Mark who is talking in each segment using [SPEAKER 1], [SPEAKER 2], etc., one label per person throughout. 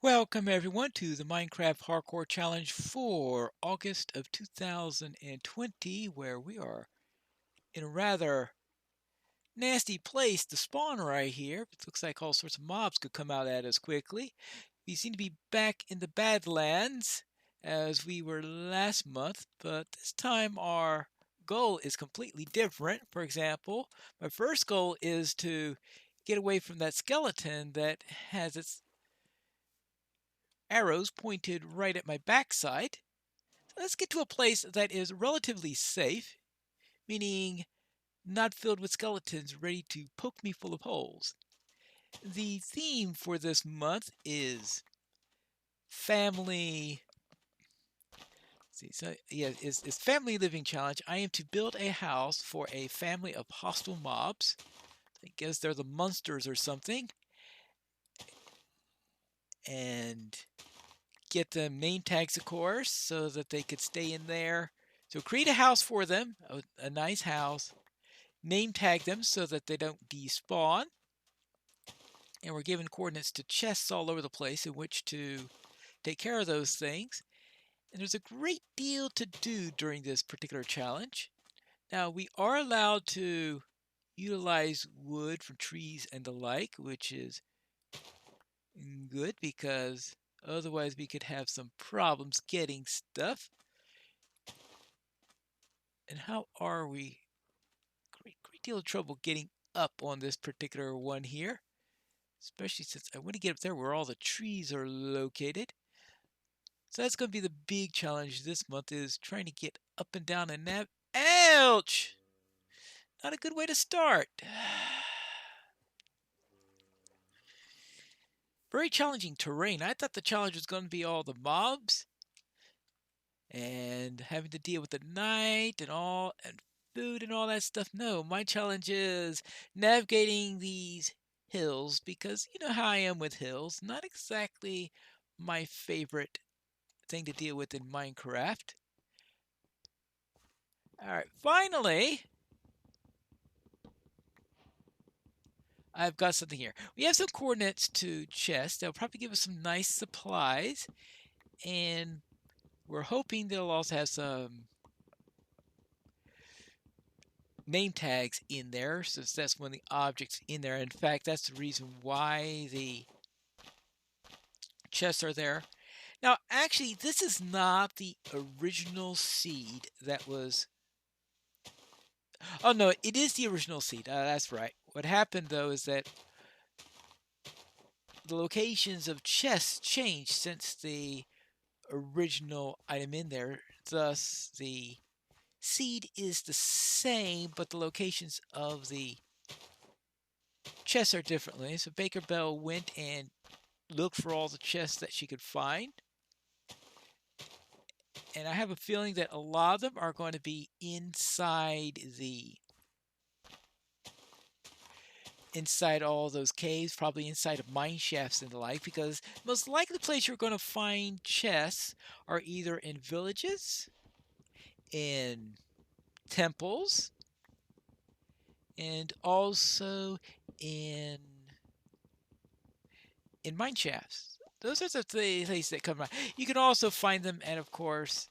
[SPEAKER 1] Welcome everyone to the Minecraft Hardcore Challenge for August of 2020, where we are in a rather nasty place to spawn right here. It looks like all sorts of mobs could come out at us quickly. We seem to be back in the Badlands as we were last month, but this time our goal is completely different. For example, my first goal is to get away from that skeleton that has its arrows pointed right at my backside. So let's get to a place that is relatively safe, meaning not filled with skeletons ready to poke me full of holes. The theme for this month is family. See, so yeah, it's family living challenge. I am to build a house for a family of hostile mobs. I guess they're the monsters or something, and get them name tags, of course, so that they could stay in there. So create a house for them, a nice house. Name tag them so that they don't despawn. And we're given coordinates to chests all over the place in which to take care of those things. And there's a great deal to do during this particular challenge. Now, we are allowed to utilize wood from trees and the like, which is good because otherwise we could have some problems getting stuff. And how are we? Great deal of trouble getting up on this particular one here, especially since I want to get up there where all the trees are located. So that's going to be the big challenge this month, is trying to get up and down and Ouch! Not a good way to start. Very challenging terrain. I thought the challenge was going to be all the mobs and having to deal with the night and food and all that stuff. No, my challenge is navigating these hills, because you know how I am with hills. Not exactly my favorite thing to deal with in Minecraft. All right, finally, I've got something here. We have some coordinates to chests. They'll probably give us some nice supplies, and we're hoping they'll also have some name tags in there, since that's one of the objects in there. In fact, that's the reason why the chests are there. Now, actually, this is not the original seed that was. Oh no, it is the original seed. That's right. What happened though is that the locations of chests changed since the original item in there. Thus, the seed is the same, but the locations of the chests are differently. So Baker Bell went and looked for all the chests that she could find. And I have a feeling that a lot of them are going to be inside all those caves, probably inside of mine shafts and the like, because most likely the place you're going to find chests are either in villages, in temples, and also in mine shafts. Those are the places that come around. You can also find them, and of course,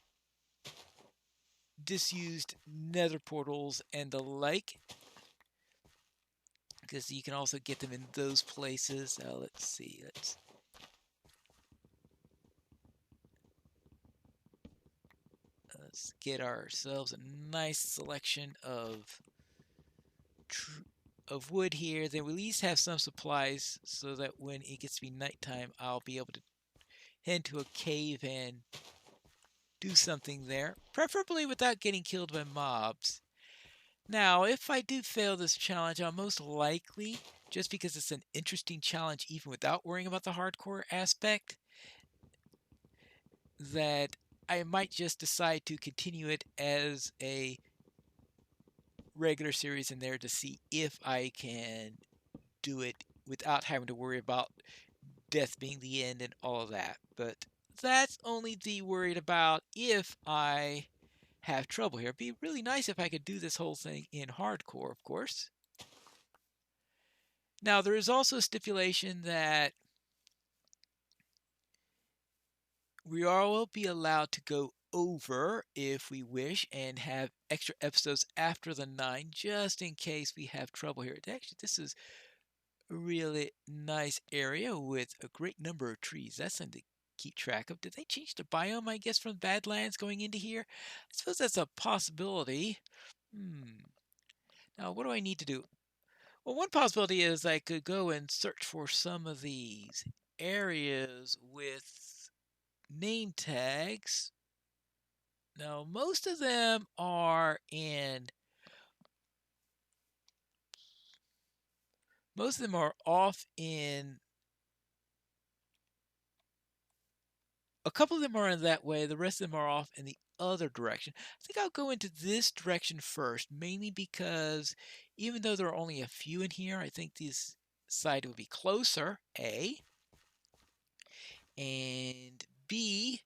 [SPEAKER 1] disused nether portals and the like, because you can also get them in those places. Let's see. Let's get ourselves a nice selection of wood here. Then we at least have some supplies so that when it gets to be nighttime, I'll be able to head to a cave and do something there, preferably without getting killed by mobs. Now, if I do fail this challenge, I'll most likely, just because it's an interesting challenge even without worrying about the hardcore aspect, that I might just decide to continue it as a regular series in there to see if I can do it without having to worry about death being the end and all of that. But that's only the worried about if I have trouble here. It'd be really nice if I could do this whole thing in hardcore, of course. Now, there is also a stipulation that We all will be allowed to go over if we wish and have extra episodes after the 9 just in case we have trouble here. Actually, this is a really nice area with a great number of trees. That's something to keep track of. Did they change the biome, I guess, from Badlands going into here? I suppose that's a possibility. Now, what do I need to do? Well, one possibility is I could go and search for some of these areas with name tags. Now, most of them are off in, a couple of them are in that way, the rest of them are off in the other direction. I think I'll go into this direction first, mainly because even though there are only a few in here, I think this side would be closer, A, and B,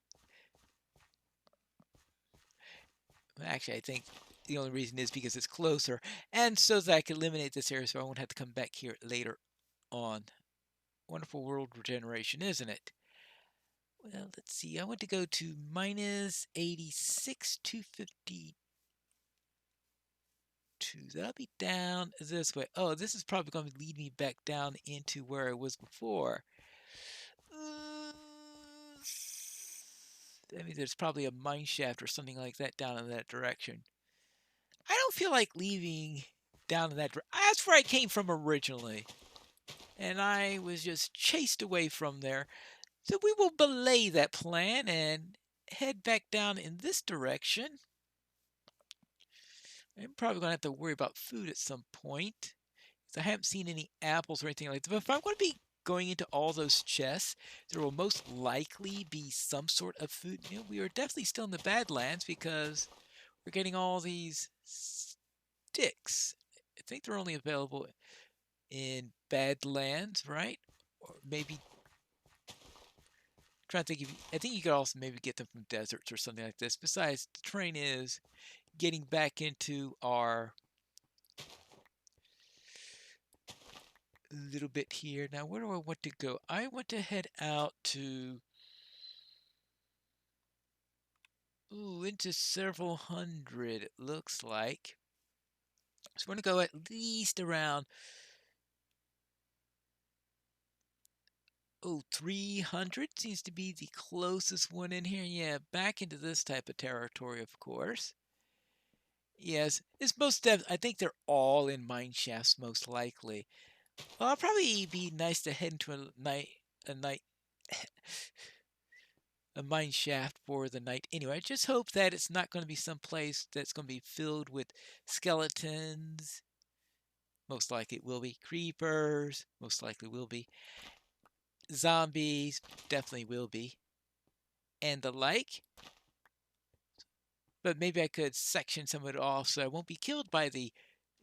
[SPEAKER 1] actually, I think the only reason is because it's closer, and so that I can eliminate this area so I won't have to come back here later on. Wonderful world regeneration, isn't it? Well, let's see. I want to go to minus 86, 252. That'll be down this way. Oh, this is probably going to lead me back down into where I was before. That means there's probably a mine shaft or something like that down in that direction. I don't feel like leaving down in that direction. That's where I came from originally. And I was just chased away from there. So we will belay that plan and head back down in this direction. I'm probably going to have to worry about food at some point. I haven't seen any apples or anything like that. But if I'm going to be going into all those chests, there will most likely be some sort of food. You know, we are definitely still in the Badlands because we're getting all these sticks. I think they're only available in Badlands, right? Or maybe trying to think if I think you could also maybe get them from deserts or something like this. Besides, the train is getting back into our little bit here. Now, where do I want to go? I want to head out to into several hundred, it looks like. So we're going to go at least around 300 seems to be the closest one in here. Yeah, back into this type of territory, of course. Yes, it's most I think they're all in mine shafts, most likely. Well, it'll probably be nice to head into a night, a mine shaft for the night. Anyway, I just hope that it's not going to be some place that's going to be filled with skeletons. Most likely it will be creepers. Most likely will be zombies. Definitely will be, and the like. But maybe I could section some of it off so I won't be killed by the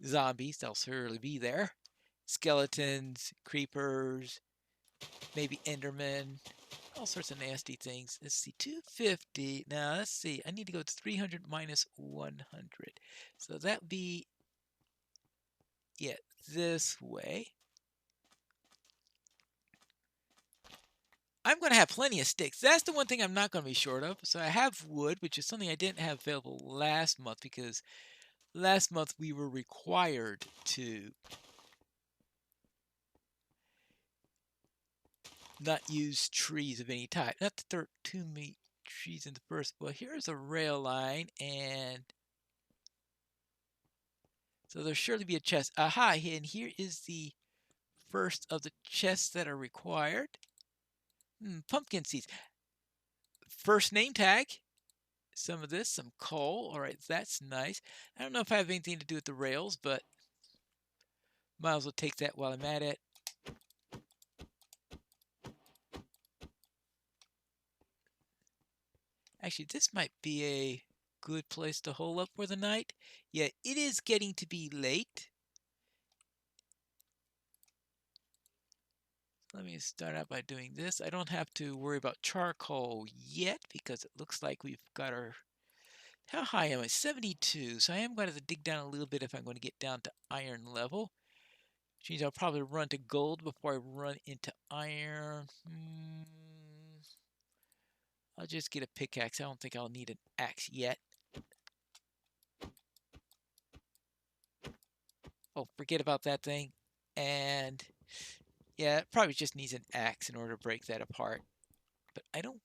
[SPEAKER 1] zombies. They'll surely be there. Skeletons, creepers, maybe Endermen, all sorts of nasty things. Let's see, 250. Now, let's see. I need to go to 300 minus 100. So that'd be, yeah, this way. I'm going to have plenty of sticks. That's the one thing I'm not going to be short of. So I have wood, which is something I didn't have available last month because last month we were required to not use trees of any type. Not that there are too many trees in the first. Well, here's a rail line, and so there'll surely be a chest. Aha, and here is the first of the chests that are required. Pumpkin seeds. First name tag. Some of this, some coal. All right, that's nice. I don't know if I have anything to do with the rails, but might as well take that while I'm at it. Actually, this might be a good place to hole up for the night. Yeah, it is getting to be late. Let me start out by doing this. I don't have to worry about charcoal yet because it looks like we've got our... How high am I? 72. So I am going to have to dig down a little bit if I'm going to get down to iron level. Which means I'll probably run to gold before I run into iron. I'll just get a pickaxe. I don't think I'll need an axe yet. Oh, forget about that thing. And yeah, it probably just needs an axe in order to break that apart. But I don't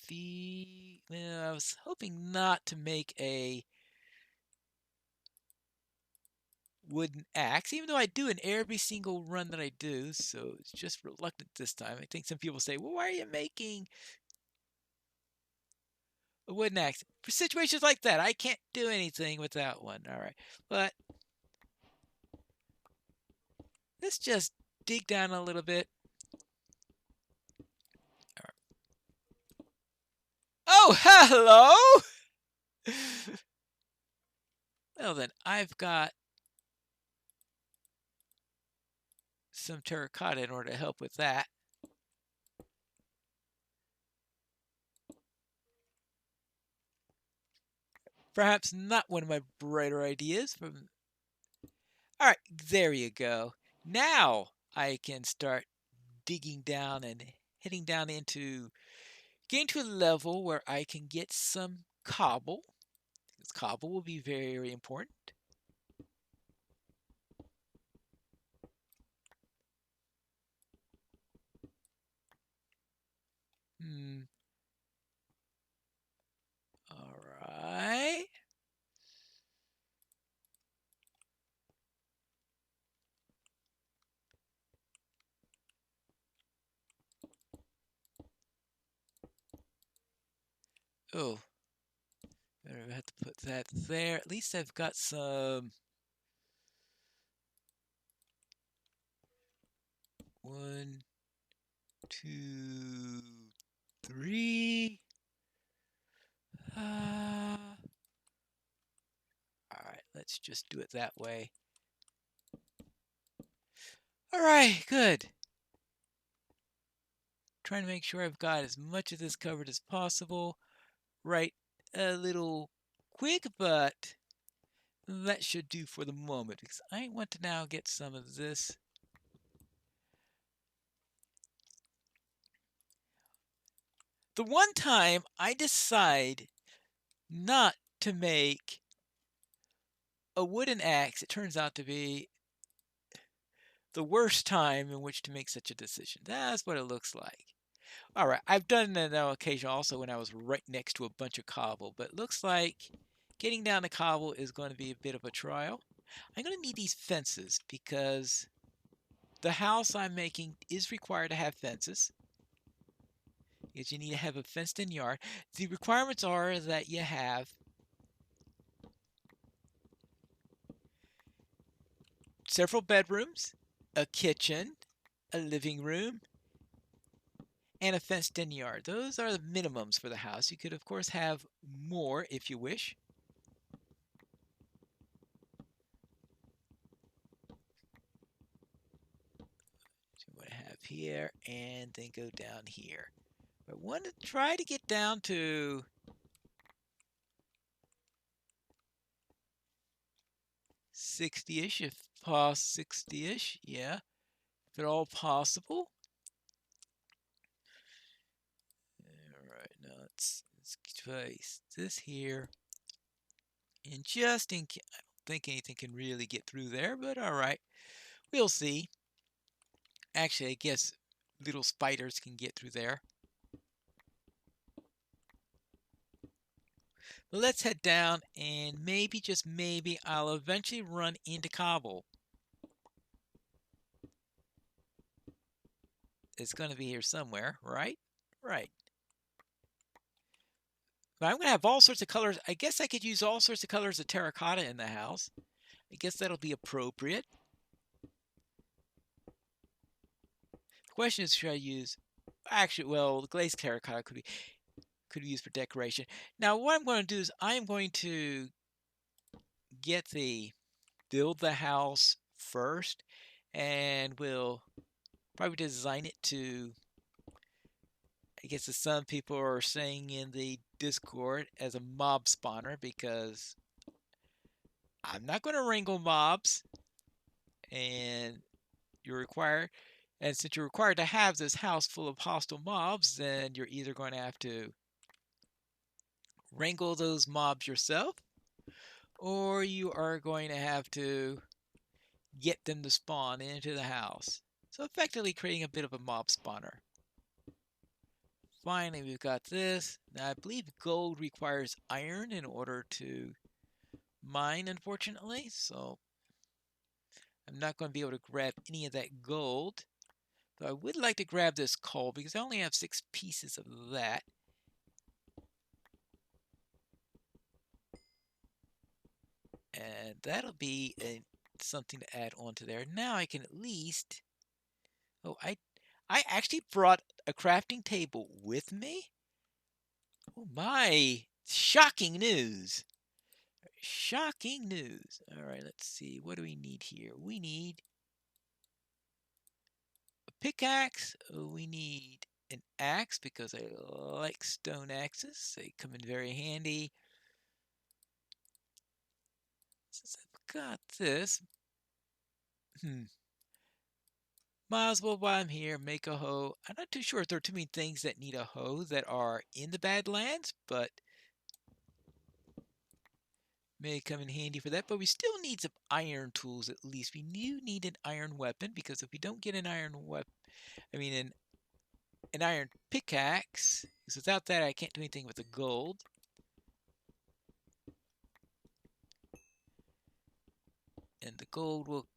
[SPEAKER 1] feel... Well, I was hoping not to make a wooden axe, even though I do in every single run that I do, so it's just reluctant this time. I think some people say, well, why are you making a wooden axe? For situations like that, I can't do anything without one. All right, but let's just dig down a little bit. All right. Oh, hello! Well then, I've got some terracotta in order to help with that. Perhaps not one of my brighter ideas. All right, there you go. Now I can start digging down and heading down into getting to a level where I can get some cobble. Because cobble will be very, very important. All right. Oh, I have to put that there. At least I've got some. 1, 2, 3. All right, let's just do it that way. All right, good. Trying to make sure I've got as much of this covered as possible. Right, a little quick, but that should do for the moment because I want to now get some of this. The one time I decide not to make a wooden axe, it turns out to be the worst time in which to make such a decision. That's what it looks like. All right, I've done that on occasion also when I was right next to a bunch of cobble, but it looks like getting down the cobble is going to be a bit of a trial. I'm going to need these fences because the house I'm making is required to have fences. Because you need to have a fenced-in yard. The requirements are that you have several bedrooms, a kitchen, a living room, and a fenced-in yard. Those are the minimums for the house. You could, of course, have more if you wish. So what I have here, and then go down here. I want to try to get down to 60-ish, if possible. 60-ish, yeah, if at all possible. All right, now let's place this here. And just in case, I don't think anything can really get through there, but all right, we'll see. Actually, I guess little spiders can get through there. But let's head down, and maybe, just maybe, I'll eventually run into cobble. It's going to be here somewhere, right? Right. But I'm going to have all sorts of colors. I guess I could use all sorts of colors of terracotta in the house. I guess that'll be appropriate. The question is, should I use... Actually, well, the glazed terracotta could be used for decoration. Now, what I'm going to do is I'm going to build the house first, and we'll probably design it to, I guess as some people are saying in the Discord, as a mob spawner, because I'm not going to wrangle mobs, and since you're required to have this house full of hostile mobs, then you're either going to have to wrangle those mobs yourself, or you are going to have to get them to spawn into the house. So effectively creating a bit of a mob spawner. Finally, we've got this. Now, I believe gold requires iron in order to mine, unfortunately. So I'm not going to be able to grab any of that gold. Though I would like to grab this coal because I only have 6 pieces of that. And that'll be something to add onto there. Now I can at least... Oh, I actually brought a crafting table with me. Oh my! Shocking news! Shocking news. All right, let's see. What do we need here? We need a pickaxe. We need an axe because I like stone axes. They come in very handy. Since I've got this, might as well, while I'm here, make a hoe. I'm not too sure if there are too many things that need a hoe that are in the Badlands, but may come in handy for that. But we still need some iron tools at least. We do need an iron weapon because if we don't get an iron weapon, an iron pickaxe, because without that I can't do anything with the gold. And the gold will...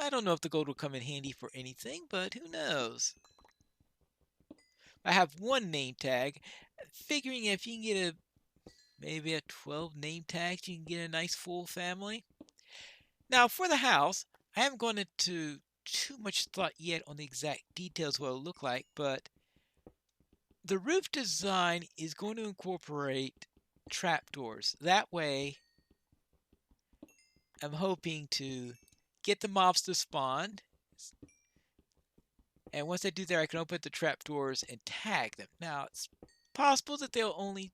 [SPEAKER 1] I don't know if the gold will come in handy for anything, but who knows? I have one name tag, figuring if you can get maybe a 12 name tags, you can get a nice full family. Now for the house, I haven't gone into too much thought yet on the exact details what it'll look like, but the roof design is going to incorporate trapdoors. That way, I'm hoping to get the mobs to spawn. And once I do that, I can open the trapdoors and tag them. Now, it's possible that they'll only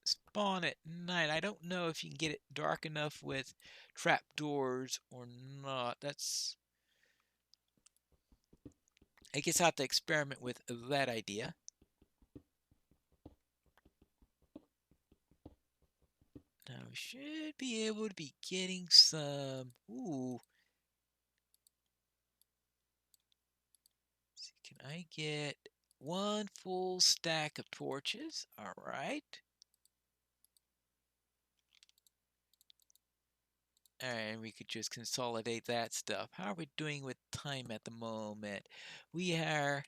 [SPEAKER 1] spawn at night. I don't know if you can get it dark enough with trapdoors or not. I guess I'll have to experiment with that idea. Now, we should be able to be getting some... Ooh. Can I get one full stack of torches? All right. And we could just consolidate that stuff. How are we doing with time at the moment? We're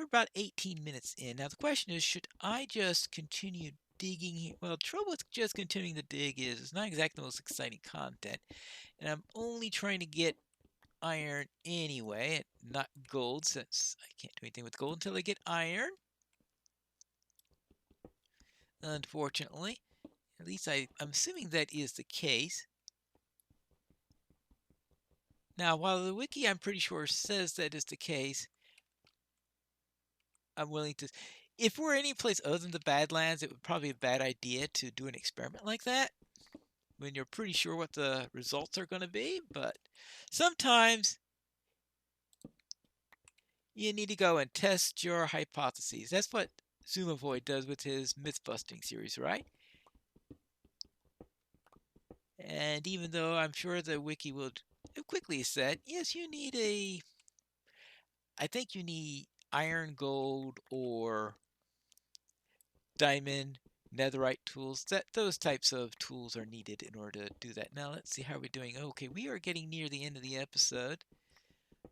[SPEAKER 1] about 18 minutes in. Now the question is, should I just continue digging here? Well, the trouble with just continuing to dig is it's not exactly the most exciting content. And I'm only trying to get iron anyway, not gold, since I can't do anything with gold until I get iron. Unfortunately. At least I'm assuming that is the case. Now, while the wiki, I'm pretty sure, says that is the case, I'm willing to... If we're any place other than the Badlands, it would probably be a bad idea to do an experiment like that when you're pretty sure what the results are going to be. But sometimes you need to go and test your hypotheses. That's what Zumavoid does with his myth-busting series, right? And even though I'm sure the wiki will quickly said, yes, I think you need iron, gold, or diamond, netherite tools. Those types of tools are needed in order to do that. Now let's see how we're doing. Okay, we are getting near the end of the episode.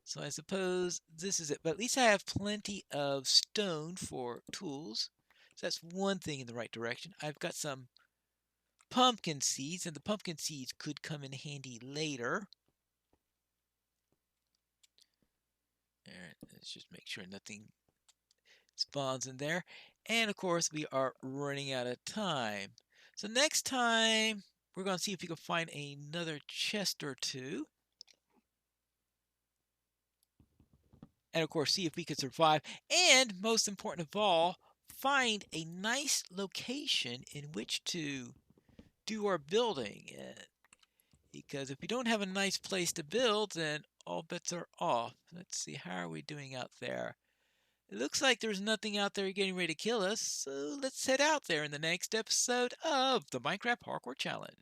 [SPEAKER 1] So I suppose this is it. But at least I have plenty of stone for tools. So that's one thing in the right direction. I've got some pumpkin seeds, and the pumpkin seeds could come in handy later. All right, let's just make sure nothing spawns in there. And of course, we are running out of time. So next time, we're going to see if we can find another chest or two. And of course, see if we can survive. And most important of all, find a nice location in which to do our building. Because if we don't have a nice place to build, then all bets are off. Let's see, how are we doing out there? It looks like there's nothing out there getting ready to kill us, so let's head out there in the next episode of the Minecraft Parkour Challenge.